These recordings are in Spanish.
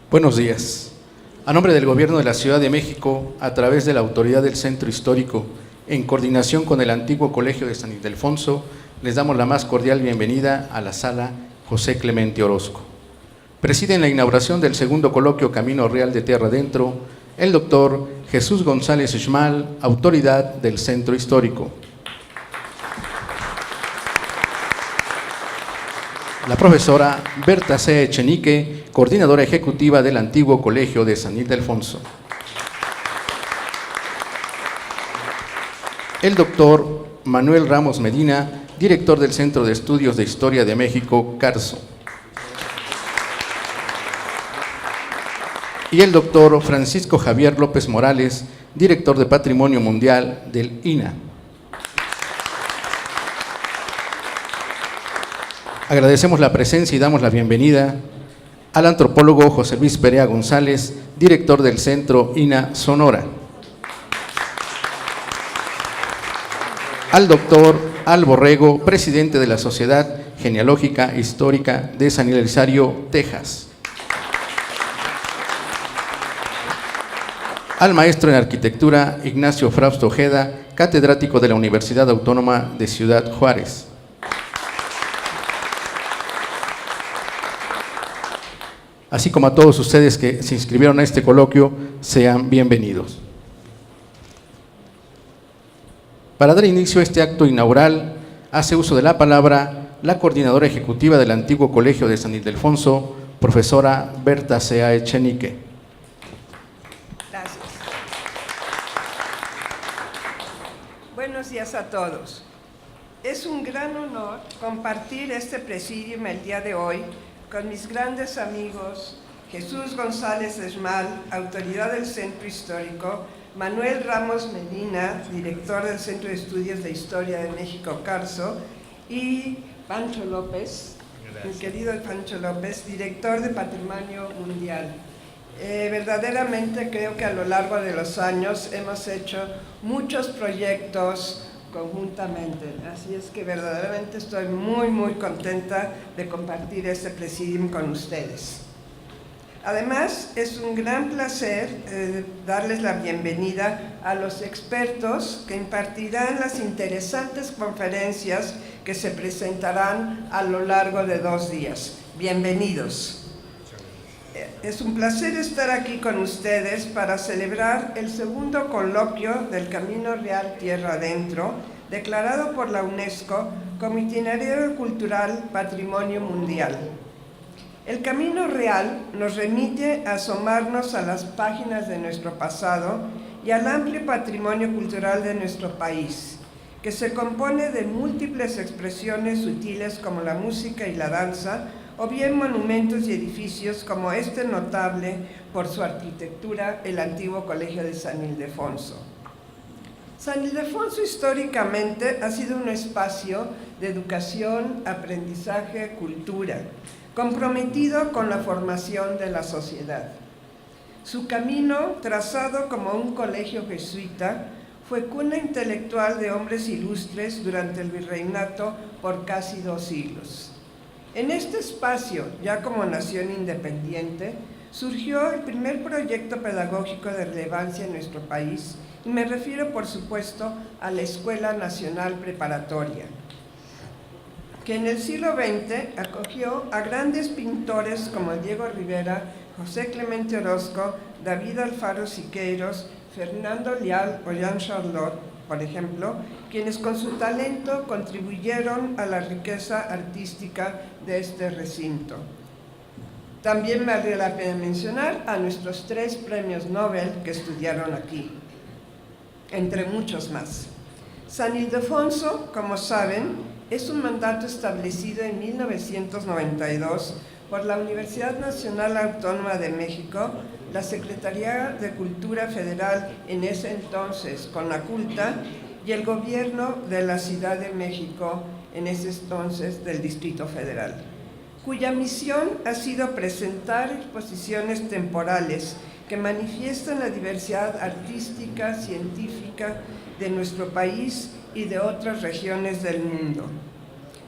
Buenos días. A nombre del Gobierno de la Ciudad de México, a través de la Autoridad del Centro Histórico, en coordinación con el antiguo Colegio de San Ildefonso, les damos la más cordial bienvenida a la Sala José Clemente Orozco. Preside en la inauguración del segundo coloquio Camino Real de Tierra Adentro el doctor Jesús González Uxmal, autoridad del Centro Histórico. La profesora Berta C. Echenique, coordinadora ejecutiva del antiguo Colegio de San Ildefonso. El doctor Manuel Ramos Medina, director del Centro de Estudios de Historia de México, CARSO. Y el doctor Francisco Javier López Morales, director de Patrimonio Mundial del INAH. Agradecemos la presencia y damos la bienvenida al antropólogo José Luis Perea González, director del Centro INAH Sonora. Al doctor Al Borrego, presidente de la Sociedad Genealógica Histórica de San Elizario, Texas. Al maestro en arquitectura Ignacio Frausto Ojeda, catedrático de la Universidad Autónoma de Ciudad Juárez. Así como a todos ustedes que se inscribieron a este coloquio, sean bienvenidos. Para dar inicio a este acto inaugural, hace uso de la palabra la coordinadora ejecutiva del antiguo Colegio de San Ildefonso, profesora Berta C. Echenique. Gracias. Buenos días a todos. Es un gran honor compartir este presidium el día de hoy con mis grandes amigos Jesús González Uxmal, autoridad del Centro Histórico, Manuel Ramos Medina, director del Centro de Estudios de Historia de México, CARSO, y Pancho López, mi querido Pancho López, director de Patrimonio Mundial. Verdaderamente creo que a lo largo de los años hemos hecho muchos proyectos conjuntamente, así es que verdaderamente estoy muy contenta de compartir este presidium con ustedes. Además, es un gran placer darles la bienvenida a los expertos que impartirán las interesantes conferencias que se presentarán a lo largo de 2 días. Bienvenidos. Es un placer estar aquí con ustedes para celebrar el segundo coloquio del Camino Real Tierra Adentro, declarado por la UNESCO como Itinerario Cultural Patrimonio Mundial. El Camino Real nos remite a asomarnos a las páginas de nuestro pasado y al amplio patrimonio cultural de nuestro país, que se compone de múltiples expresiones sutiles como la música y la danza, o bien monumentos y edificios como este notable por su arquitectura, el antiguo Colegio de San Ildefonso. San Ildefonso históricamente ha sido un espacio de educación, aprendizaje, cultura, comprometido con la formación de la sociedad. Su camino, trazado como un colegio jesuita, fue cuna intelectual de hombres ilustres durante el virreinato por casi 2 siglos. En este espacio, ya como nación independiente, surgió el primer proyecto pedagógico de relevancia en nuestro país, y me refiero, por supuesto, a la Escuela Nacional Preparatoria, que en el siglo XX acogió a grandes pintores como Diego Rivera, José Clemente Orozco, David Alfaro Siqueiros, Fernando Leal o Jean Charlotte, por ejemplo, quienes con su talento contribuyeron a la riqueza artística de este recinto. También me vale la pena mencionar a nuestros 3 premios Nobel que estudiaron aquí, entre muchos más. San Ildefonso, como saben, es un mandato establecido en 1992 por la Universidad Nacional Autónoma de México, la Secretaría de Cultura Federal en ese entonces, CONACULTA, y el Gobierno de la Ciudad de México, en ese entonces del Distrito Federal, cuya misión ha sido presentar exposiciones temporales que manifiestan la diversidad artística, científica de nuestro país y de otras regiones del mundo.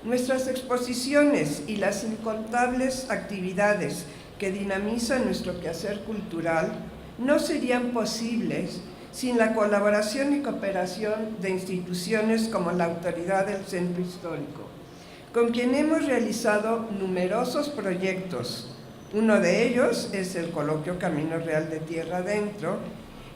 Nuestras exposiciones y las incontables actividades que dinamizan nuestro quehacer cultural no serían posibles sin la colaboración y cooperación de instituciones como la Autoridad del Centro Histórico, con quien hemos realizado numerosos proyectos. Uno de ellos es el Coloquio Camino Real de Tierra Adentro,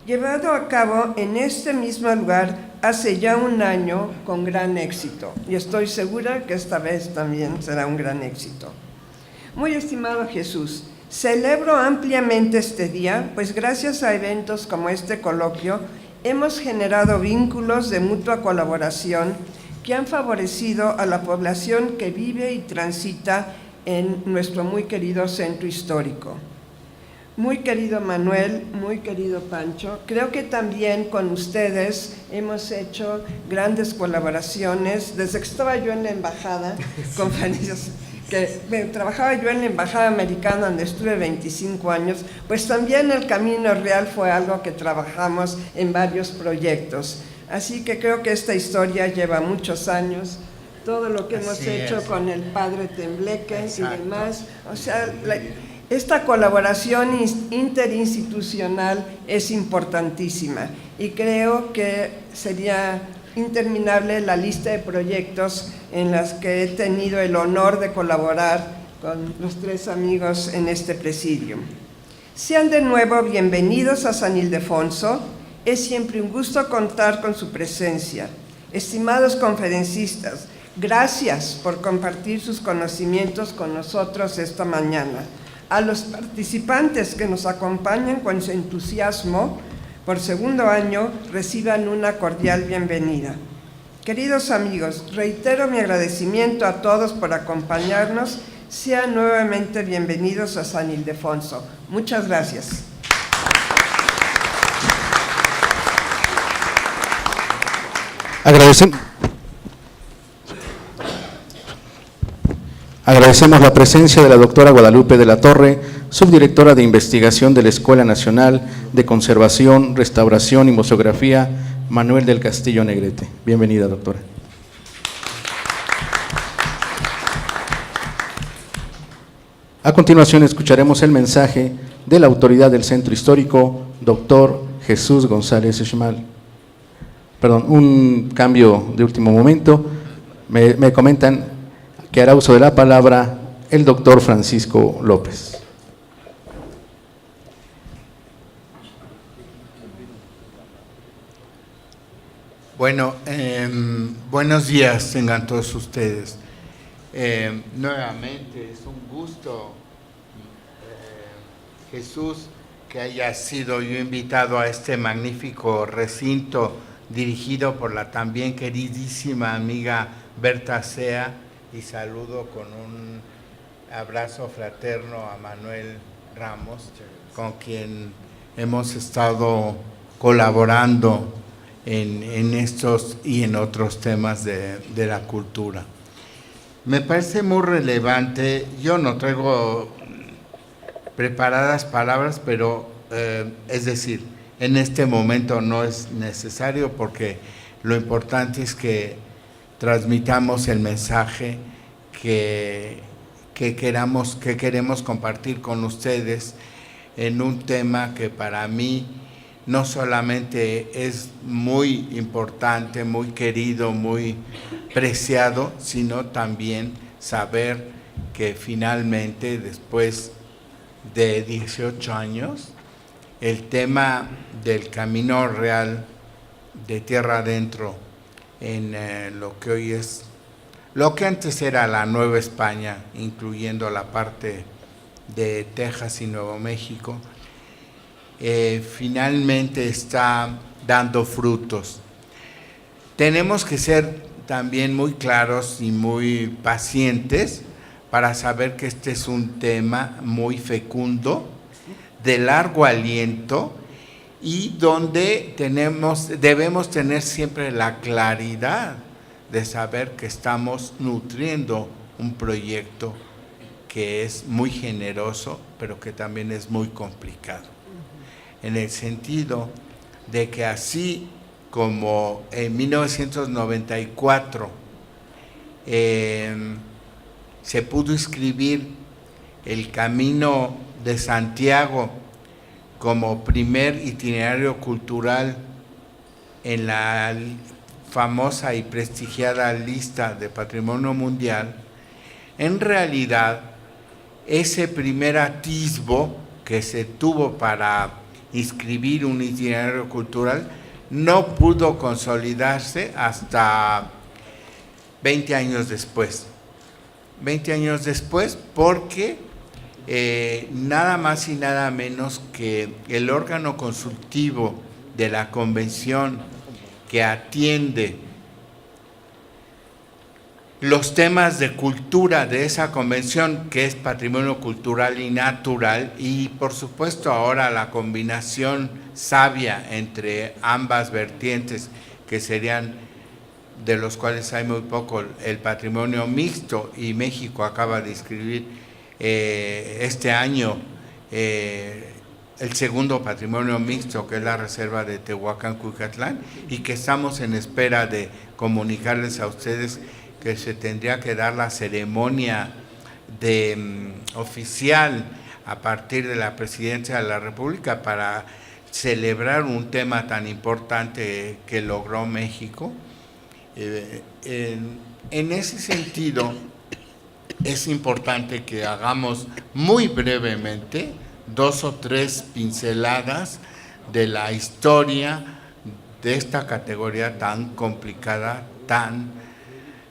llevado a cabo en este mismo lugar hace ya un año con gran éxito, y estoy segura que esta vez también será un gran éxito. Muy estimado Jesús, celebro ampliamente este día, pues gracias a eventos como este coloquio hemos generado vínculos de mutua colaboración que han favorecido a la población que vive y transita en nuestro muy querido centro histórico. Muy querido Manuel, muy querido Pancho, creo que también con ustedes hemos hecho grandes colaboraciones. Desde que estaba yo en la embajada, conferencias, trabajaba yo en la embajada americana donde estuve 25 años, pues también el Camino Real fue algo que trabajamos en varios proyectos. Así que creo que esta historia lleva muchos años. Todo lo que hemos hecho con el padre Tembleque y demás, o sea, esta colaboración interinstitucional es importantísima y creo que sería interminable la lista de proyectos en las que he tenido el honor de colaborar con los tres amigos en este presidio. Sean de nuevo bienvenidos a San Ildefonso. Es siempre un gusto contar con su presencia. Estimados conferencistas, gracias por compartir sus conocimientos con nosotros esta mañana. A los participantes que nos acompañan con su entusiasmo por segundo año, reciban una cordial bienvenida. Queridos amigos, reitero mi agradecimiento a todos por acompañarnos. Sean nuevamente bienvenidos a San Ildefonso. Muchas gracias. Agradecemos la presencia de la doctora Guadalupe de la Torre, subdirectora de investigación de la Escuela Nacional de Conservación, Restauración y Museografía Manuel del Castillo Negrete. Bienvenida, doctora. A continuación escucharemos el mensaje de la autoridad del Centro Histórico, doctor Jesús González Schmal. Perdón, un cambio de último momento. Me comentan que hará uso de la palabra el doctor Francisco López. Bueno, buenos días tengan todos ustedes. Nuevamente es un gusto, Jesús, que haya sido yo invitado a este magnífico recinto dirigido por la también queridísima amiga Berta Sea, y saludo con un abrazo fraterno a Manuel Ramos, con quien hemos estado colaborando en estos y en otros temas de la cultura. Me parece muy relevante, yo no traigo preparadas palabras, pero es decir, en este momento no es necesario porque lo importante es que transmitamos el mensaje que queremos compartir con ustedes en un tema que para mí no solamente es muy importante, muy querido, muy preciado, sino también saber que finalmente, después de 18 años, el tema del Camino Real de Tierra Adentro en lo que hoy es, lo que antes era la Nueva España, incluyendo la parte de Texas y Nuevo México, finalmente está dando frutos. Tenemos que ser también muy claros y muy pacientes para saber que este es un tema muy fecundo, de largo aliento, y donde debemos tener siempre la claridad de saber que estamos nutriendo un proyecto que es muy generoso, pero que también es muy complicado. En el sentido de que así como en 1994 se pudo inscribir el Camino de Santiago como primer itinerario cultural en la famosa y prestigiada lista de Patrimonio Mundial, en realidad ese primer atisbo que se tuvo para inscribir un itinerario cultural no pudo consolidarse hasta 20 años después. 20 años después porque nada más y nada menos que el órgano consultivo de la convención que atiende los temas de cultura de esa convención, que es patrimonio cultural y natural, y por supuesto ahora la combinación sabia entre ambas vertientes, que serían, de los cuales hay muy poco, el patrimonio mixto, y México acaba de inscribir este año el segundo patrimonio mixto, que es la reserva de Tehuacán-Cuicatlán, y que estamos en espera de comunicarles a ustedes que se tendría que dar la ceremonia oficial a partir de la Presidencia de la República para celebrar un tema tan importante que logró México. En ese sentido, es importante que hagamos muy brevemente 2 o 3 pinceladas de la historia de esta categoría tan complicada,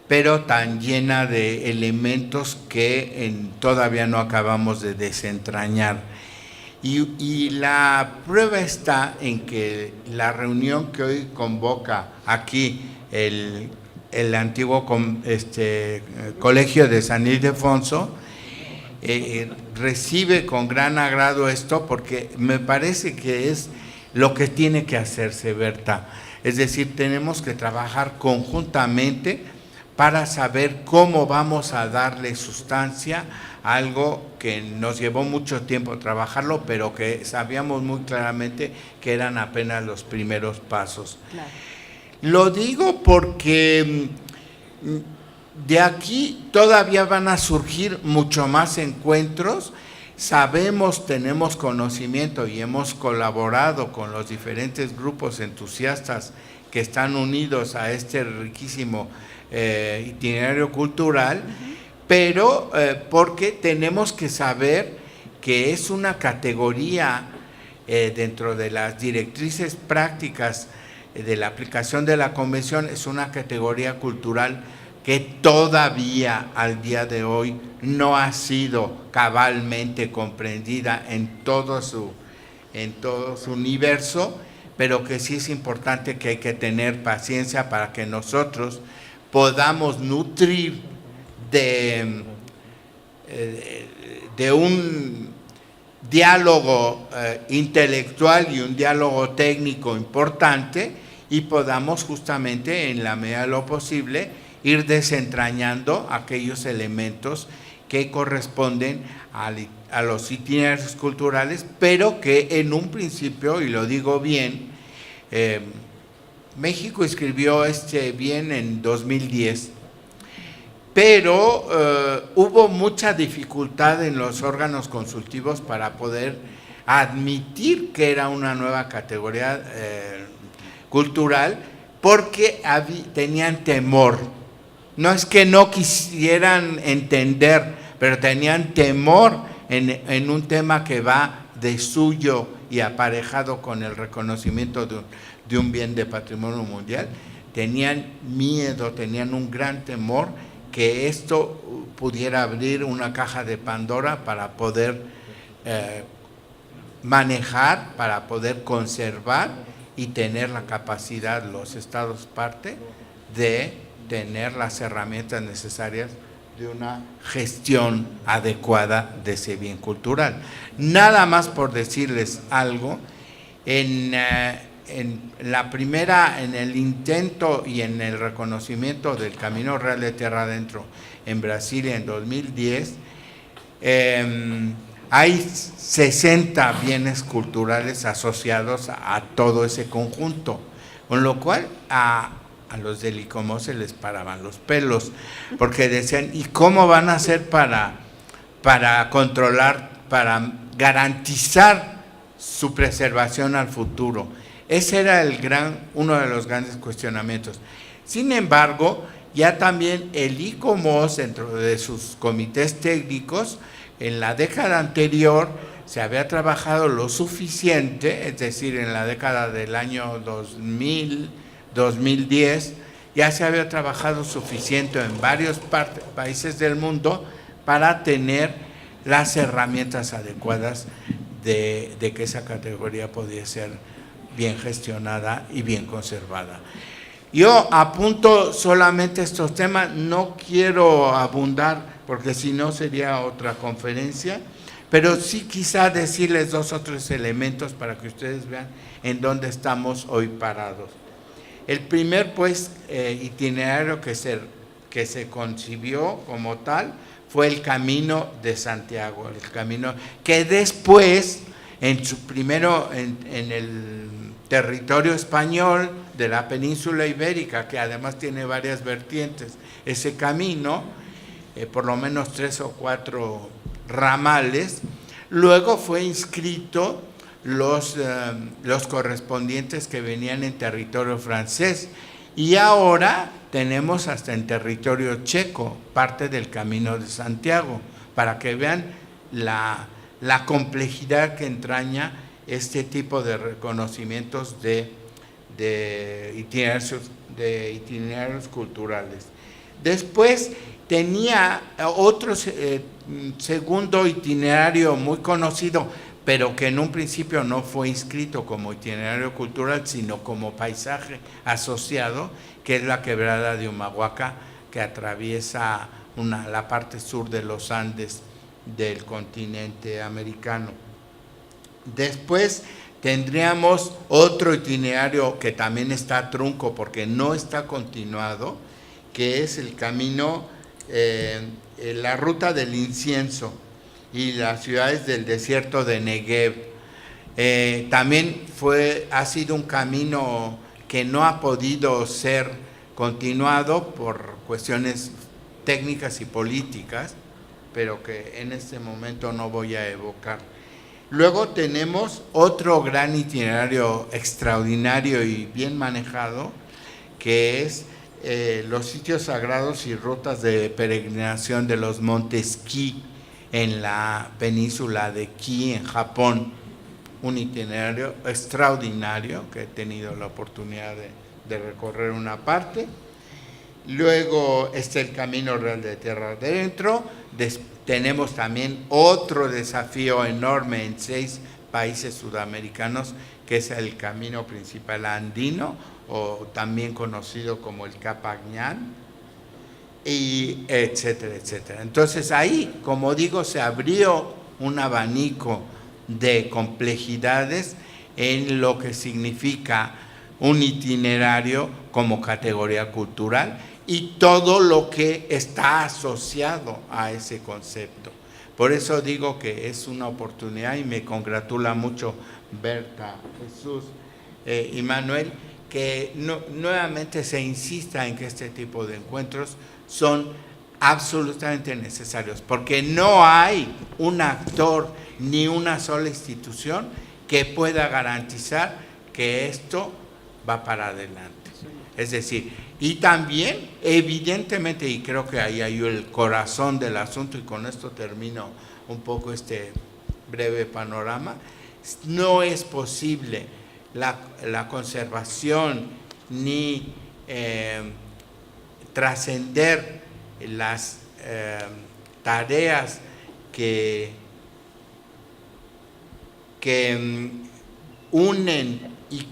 pero tan llena de elementos que todavía no acabamos de desentrañar. Y la prueba está en que la reunión que hoy convoca aquí el antiguo Colegio de San Ildefonso recibe con gran agrado esto, porque me parece que es lo que tiene que hacerse, Berta. Es decir, tenemos que trabajar conjuntamente para saber cómo vamos a darle sustancia a algo que nos llevó mucho tiempo trabajarlo, pero que sabíamos muy claramente que eran apenas los primeros pasos. Claro. Lo digo porque de aquí todavía van a surgir mucho más encuentros. Sabemos, tenemos conocimiento y hemos colaborado con los diferentes grupos entusiastas que están unidos a este riquísimo itinerario cultural, pero porque tenemos que saber que es una categoría dentro de las directrices prácticas de la aplicación de la convención, es una categoría cultural que todavía al día de hoy no ha sido cabalmente comprendida en todo su universo, pero que sí es importante, que hay que tener paciencia para que nosotros podamos nutrir de un diálogo intelectual y un diálogo técnico importante, y podamos justamente, en la medida de lo posible, ir desentrañando aquellos elementos que corresponden a los itinerarios culturales, pero que en un principio, y lo digo bien, México escribió bien en 2010, pero hubo mucha dificultad en los órganos consultivos para poder admitir que era una nueva categoría cultural, porque tenían temor. No es que no quisieran entender, pero tenían temor en un tema que va de suyo y aparejado con el reconocimiento de un bien de patrimonio mundial. Tenían miedo, tenían un gran temor que esto pudiera abrir una caja de Pandora para poder manejar, para poder conservar y tener la capacidad, los estados parte, de tener las herramientas necesarias de una gestión adecuada de ese bien cultural. Nada más por decirles algo, en el intento y en el reconocimiento del Camino Real de Tierra Adentro en Brasilia en 2010, hay 60 bienes culturales asociados a todo ese conjunto, con lo cual a los del ICOMOS se les paraban los pelos, porque decían, ¿y cómo van a hacer para controlar, para garantizar su preservación al futuro? Ese era uno de los grandes cuestionamientos. Sin embargo, ya también el ICOMOS, dentro de sus comités técnicos, en la década anterior se había trabajado lo suficiente, es decir, en la década del año 2000, 2010, ya se había trabajado suficiente en varios países del mundo para tener las herramientas adecuadas de que esa categoría podía ser bien gestionada y bien conservada. Yo apunto solamente estos temas, no quiero abundar porque si no sería otra conferencia, pero sí quizá decirles 2 o 3 elementos para que ustedes vean en dónde estamos hoy parados. El primer itinerario que se concibió como tal fue el Camino de Santiago, el camino que después, primero en el territorio español de la península ibérica, que además tiene varias vertientes, ese camino, por lo menos 3 o 4 ramales, luego fue inscrito los correspondientes que venían en territorio francés, y ahora tenemos hasta en territorio checo parte del Camino de Santiago, para que vean la complejidad que entraña este tipo de reconocimientos de itinerarios culturales. Después tenía otro segundo itinerario muy conocido, pero que en un principio no fue inscrito como itinerario cultural, sino como paisaje asociado, que es la quebrada de Humahuaca, que atraviesa la parte sur de los Andes del continente americano. Después tendríamos otro itinerario que también está trunco porque no está continuado, que es el camino, la ruta del incienso y las ciudades del desierto de Negev. También ha sido un camino que no ha podido ser continuado por cuestiones técnicas y políticas, pero que en este momento no voy a evocar. Luego tenemos otro gran itinerario extraordinario y bien manejado, que es los sitios sagrados y rutas de peregrinación de los montes Ki en la península de Ki, en Japón. Un itinerario extraordinario que he tenido la oportunidad de recorrer una parte. Luego está el Camino Real de Tierra Adentro. Tenemos también otro desafío enorme en 6 países sudamericanos, que es el camino principal andino, o también conocido como el Capañán, y etcétera, etcétera. Entonces ahí, como digo, se abrió un abanico de complejidades en lo que significa un itinerario como categoría cultural y todo lo que está asociado a ese concepto. Por eso digo que es una oportunidad y me congratula mucho Berta, Jesús y Manuel, que nuevamente se insista en que este tipo de encuentros son absolutamente necesarios, porque no hay un actor ni una sola institución que pueda garantizar que esto va para adelante. Es decir, y también, evidentemente, y creo que ahí hay el corazón del asunto, y con esto termino un poco este breve panorama, no es posible la conservación ni trascender las tareas que unen y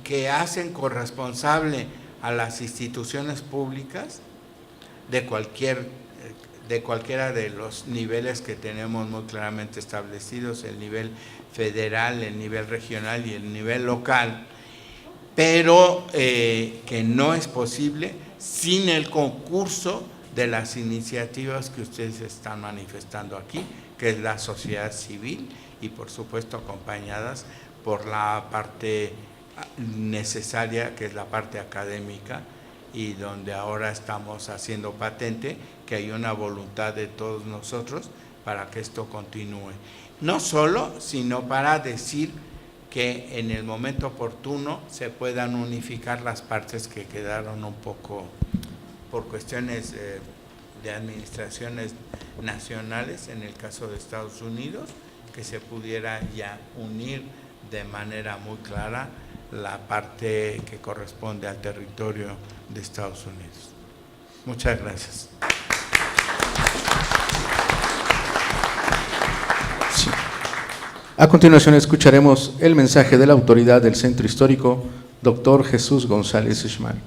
que hacen corresponsable a las instituciones públicas de cualquiera de los niveles que tenemos muy claramente establecidos, el nivel federal, el nivel regional y el nivel local, pero que no es posible sin el concurso de las iniciativas que ustedes están manifestando aquí, que es la sociedad civil y por supuesto acompañadas por la parte necesaria, que es la parte académica, y donde ahora estamos haciendo patente que hay una voluntad de todos nosotros para que esto continúe. No solo, sino para decir que en el momento oportuno se puedan unificar las partes que quedaron un poco por cuestiones de administraciones nacionales, en el caso de Estados Unidos, que se pudiera ya unir de manera muy clara la parte que corresponde al territorio de Estados Unidos. Muchas gracias. Sí. A continuación escucharemos el mensaje de la autoridad del Centro Histórico, doctor Jesús González Schmal.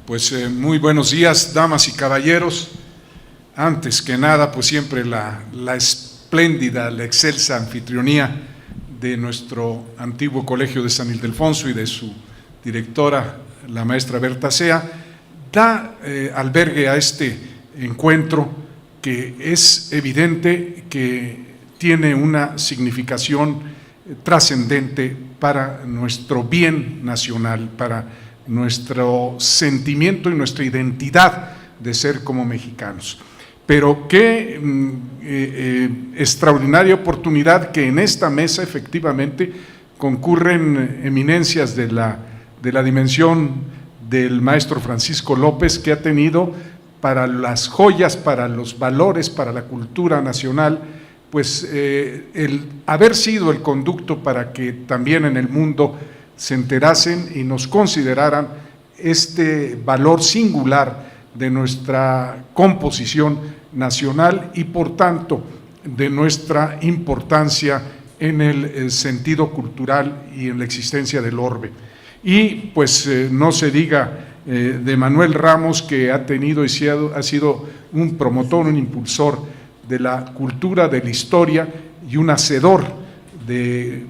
Pues muy buenos días, damas y caballeros. Antes que nada, pues siempre la espléndida, la excelsa anfitrionía de nuestro antiguo Colegio de San Ildefonso y de su directora, la maestra Berta Sea, da albergue a este encuentro que es evidente que tiene una significación trascendente para nuestro bien nacional, para nuestro sentimiento y nuestra identidad de ser como mexicanos. Pero qué extraordinaria oportunidad que en esta mesa efectivamente concurren eminencias de la dimensión del maestro Francisco López, que ha tenido para las joyas, para los valores, para la cultura nacional, pues el haber sido el conducto para que también en el mundo se enterasen y nos consideraran este valor singular de nuestra composición nacional y por tanto de nuestra importancia en el sentido cultural y en la existencia del orbe. Y pues no se diga de Manuel Ramos, que ha tenido y ha sido un promotor, un impulsor de la cultura, de la historia y un hacedor de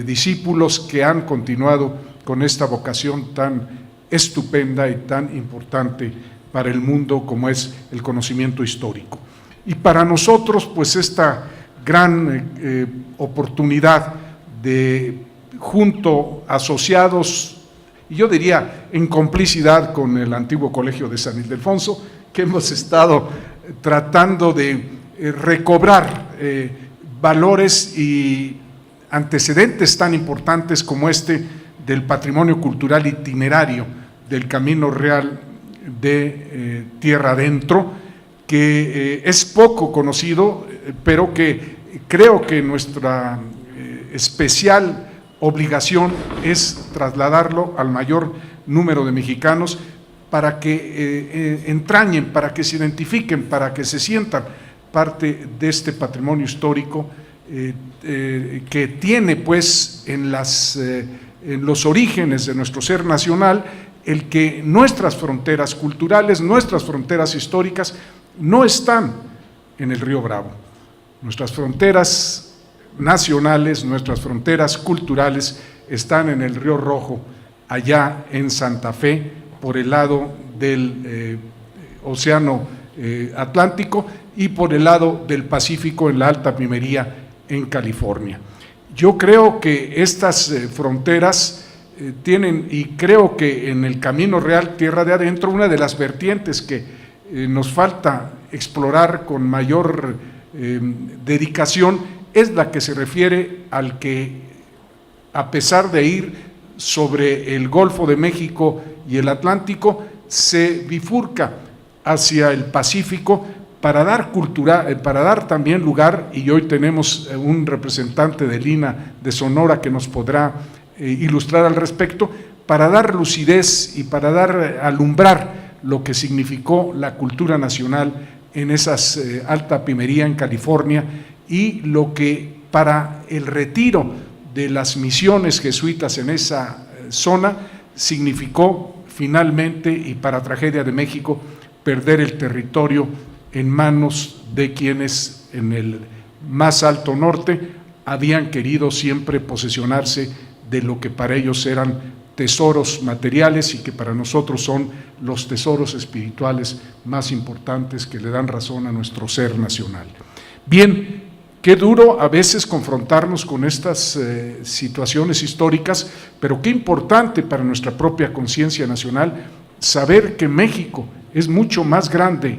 discípulos que han continuado con esta vocación tan estupenda y tan importante para el mundo como es el conocimiento histórico. Y para nosotros, pues esta gran oportunidad de, junto, asociados, y yo diría en complicidad con el antiguo Colegio de San Ildefonso, que hemos estado tratando de recobrar valores y antecedentes tan importantes como este del patrimonio cultural itinerario del Camino Real de Tierra Adentro, que es poco conocido, pero que creo que nuestra especial obligación es trasladarlo al mayor número de mexicanos para que entrañen, para que se identifiquen, para que se sientan parte de este patrimonio histórico que tiene pues en los orígenes de nuestro ser nacional el que nuestras fronteras culturales, nuestras fronteras históricas no están en el Río Bravo. Nuestras fronteras nacionales, nuestras fronteras culturales están en el Río Rojo, allá en Santa Fe, por el lado del Océano Atlántico y por el lado del Pacífico en la Alta Pimería en California. Yo creo que estas fronteras tienen, y creo que en el Camino Real Tierra de Adentro, una de las vertientes que nos falta explorar con mayor dedicación es la que se refiere al que, a pesar de ir sobre el Golfo de México y el Atlántico, se bifurca hacia el Pacífico para dar también lugar, y hoy tenemos un representante del INAH de Sonora que nos podrá ilustrar al respecto, para dar lucidez y para alumbrar lo que significó la cultura nacional en esas Alta Pimería en California y lo que para el retiro de las misiones jesuitas en esa zona significó finalmente, y para tragedia de México, perder el territorio en manos de quienes en el más alto norte habían querido siempre posesionarse de lo que para ellos eran tesoros materiales y que para nosotros son los tesoros espirituales más importantes que le dan razón a nuestro ser nacional. Bien, Qué duro a veces confrontarnos con estas situaciones históricas, pero qué importante para nuestra propia conciencia nacional saber que México es mucho más grande,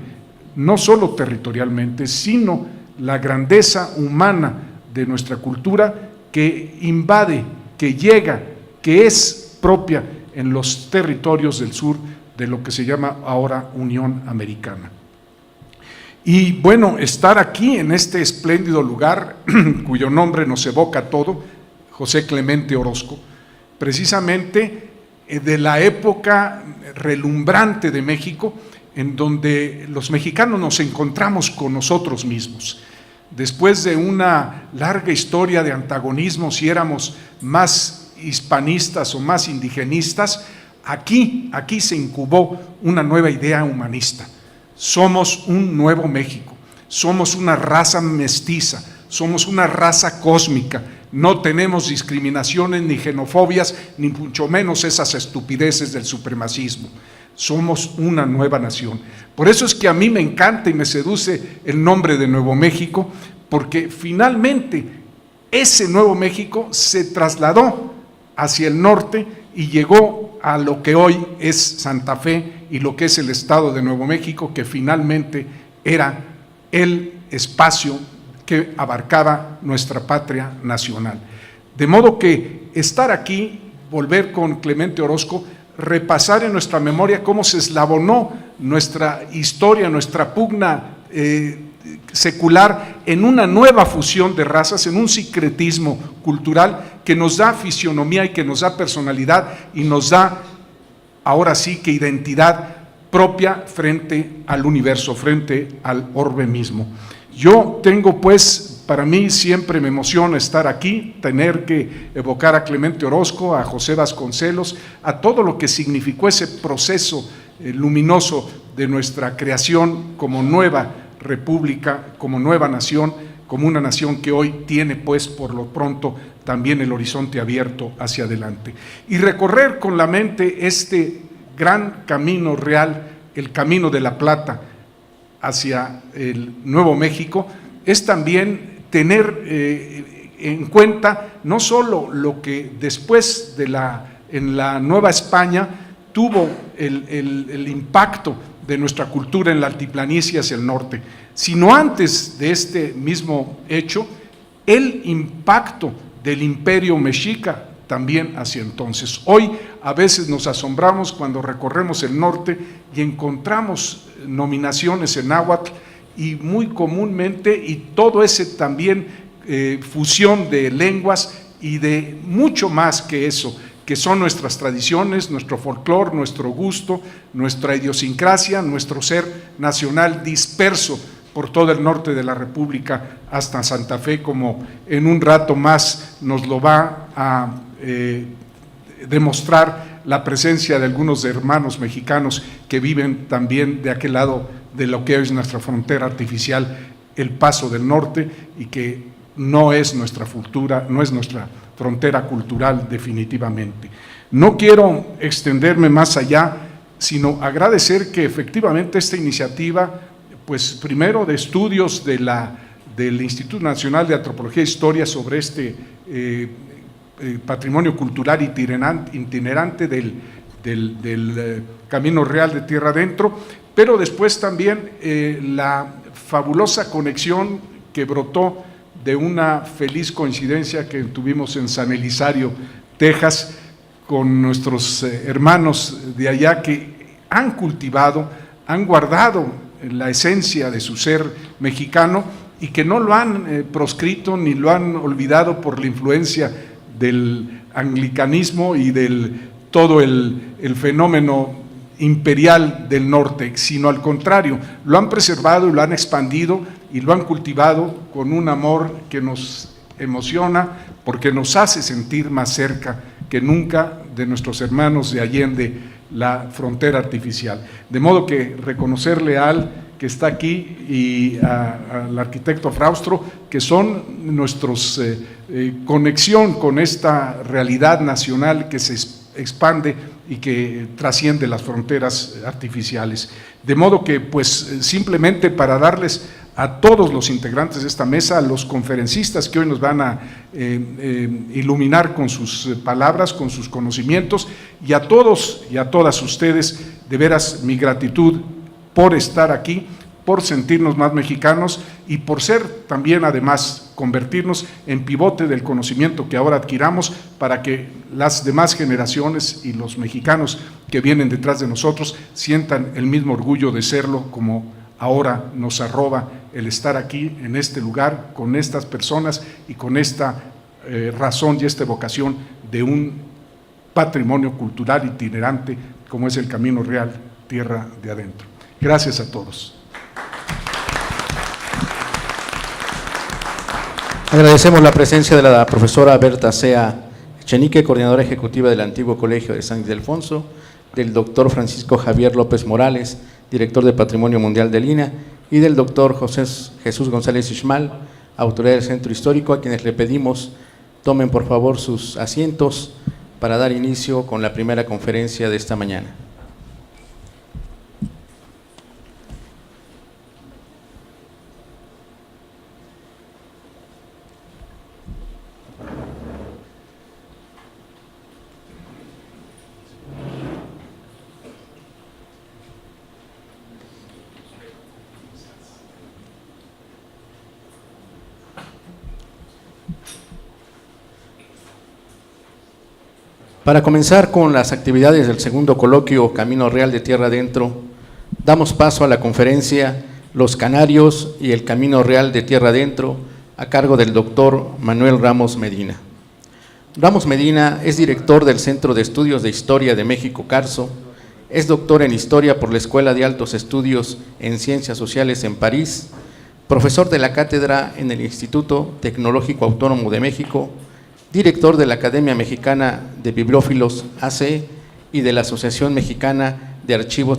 no solo territorialmente, sino la grandeza humana de nuestra cultura que invade, que llega, que es propia en los territorios del sur de lo que se llama ahora Unión Americana. Y bueno, estar aquí en este espléndido lugar, cuyo nombre nos evoca todo, José Clemente Orozco, precisamente de la época relumbrante de México, en donde los mexicanos nos encontramos con nosotros mismos. Después de una larga historia de antagonismo, si éramos más hispanistas o más indigenistas, aquí se incubó una nueva idea humanista. Somos un nuevo México, somos una raza mestiza, somos una raza cósmica, no tenemos discriminaciones ni xenofobias, ni mucho menos esas estupideces del supremacismo. Somos una nueva nación. Por eso es que a mí me encanta y me seduce el nombre de Nuevo México, porque finalmente ese Nuevo México se trasladó hacia el norte y llegó a lo que hoy es Santa Fe y lo que es el estado de Nuevo México, que finalmente era el espacio que abarcaba nuestra patria nacional. De modo que estar aquí, volver con Clemente Orozco, repasar en nuestra memoria cómo se eslabonó nuestra historia, nuestra pugna secular en una nueva fusión de razas, en un sincretismo cultural que nos da fisionomía y que nos da personalidad y nos da, ahora sí que identidad propia frente al universo, frente al orbe mismo. Yo tengo pues, para mí siempre me emociona estar aquí, tener que evocar a Clemente Orozco, a José Vasconcelos, a todo lo que significó ese proceso luminoso de nuestra creación como nueva república, como nueva nación, como una nación que hoy tiene pues por lo pronto también el horizonte abierto hacia adelante. Y recorrer con la mente este gran camino real, el Camino de la Plata hacia el Nuevo México, es también tener en cuenta no solo lo que después en la Nueva España tuvo el impacto de nuestra cultura en la altiplanicie hacia el norte, sino antes de este mismo hecho, el impacto del imperio mexica también hacia entonces. Hoy a veces nos asombramos cuando recorremos el norte y encontramos nominaciones en náhuatl y muy comúnmente, y todo ese también fusión de lenguas y de mucho más que eso, que son nuestras tradiciones, nuestro folclore, nuestro gusto, nuestra idiosincrasia, nuestro ser nacional disperso por todo el norte de la República hasta Santa Fe, como en un rato más nos lo va a demostrar la presencia de algunos hermanos mexicanos que viven también de aquel lado de lo que es nuestra frontera artificial, el Paso del Norte, y que no es nuestra cultura, no es nuestra frontera cultural definitivamente. No quiero extenderme más allá, sino agradecer que efectivamente esta iniciativa, pues primero de estudios del Instituto Nacional de Antropología e Historia sobre este patrimonio cultural itinerante del Camino Real de Tierra Adentro, pero después también la fabulosa conexión que brotó de una feliz coincidencia que tuvimos en San Elizario, Texas, con nuestros hermanos de allá que han cultivado, han guardado la esencia de su ser mexicano y que no lo han proscrito ni lo han olvidado por la influencia del anglicanismo y del todo el fenómeno imperial del norte, sino al contrario, lo han preservado y lo han expandido y lo han cultivado con un amor que nos emociona porque nos hace sentir más cerca que nunca de nuestros hermanos de Allende, la frontera artificial. De modo que reconocerle a Al, que está aquí, y al arquitecto Fraustro, que son nuestros conexión con esta realidad nacional que se expande y que trasciende las fronteras artificiales. De modo que, pues, simplemente para darles a todos los integrantes de esta mesa, a los conferencistas que hoy nos van a iluminar con sus palabras, con sus conocimientos, y a todos y a todas ustedes, de veras mi gratitud por estar aquí, por sentirnos más mexicanos y por ser también, además, convertirnos en pivote del conocimiento que ahora adquiramos para que las demás generaciones y los mexicanos que vienen detrás de nosotros sientan el mismo orgullo de serlo como ahora nos arroba el estar aquí en este lugar con estas personas y con esta razón y esta vocación de un patrimonio cultural itinerante como es el Camino Real Tierra de Adentro. Gracias a todos. Agradecemos la presencia de la profesora Berta Sea Echenique, coordinadora ejecutiva del antiguo Colegio de San Ildefonso, del doctor Francisco Javier López Morales, director de Patrimonio Mundial del INAH, y del doctor Jesús González Ixmal, autoridad del Centro Histórico, a quienes le pedimos tomen por favor sus asientos para dar inicio con la primera conferencia de esta mañana. Para comenzar con las actividades del segundo coloquio Camino Real de Tierra Adentro, damos paso a la conferencia Los Canarios y el Camino Real de Tierra Adentro, a cargo del doctor Manuel Ramos Medina. Ramos Medina es director del Centro de Estudios de Historia de México, CARSO, es doctor en Historia por la Escuela de Altos Estudios en Ciencias Sociales en París, profesor de la cátedra en el Instituto Tecnológico Autónomo de México, director de la Academia Mexicana de Bibliófilos AC y de la Asociación Mexicana de Archivos